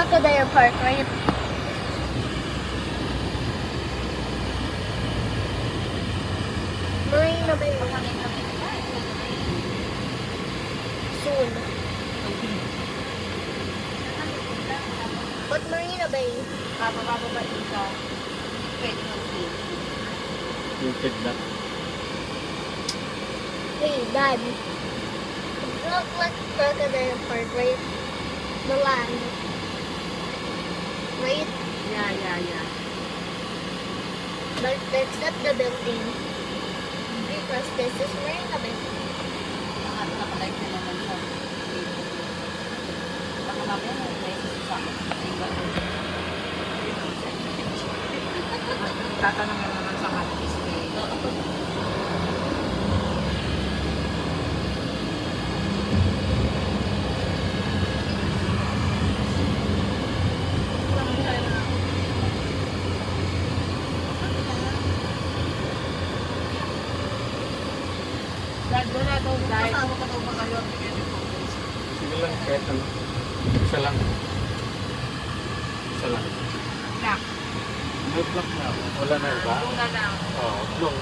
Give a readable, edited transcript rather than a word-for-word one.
Crocodile Park, right? Marina Bay. Soon. But Marina Bay. Bababa dito. Pwede mag-swim. Tinted na. Hey, Dad. It looks like Crocodile Park, right? The land. Right? Yeah. But that's not the building. Because this is Marina Bay. Nakalive na naman siya. Baka mamaya may places sa akin. Tatanong mo naman sa Hatis Bay. Dad, doon na daw. Kasama ka daw ba kayo? Sige lang, kahit ano. Isa lang. Isa lang. Black. May block na. Wala na iba? Doon na lang. Oo, blong.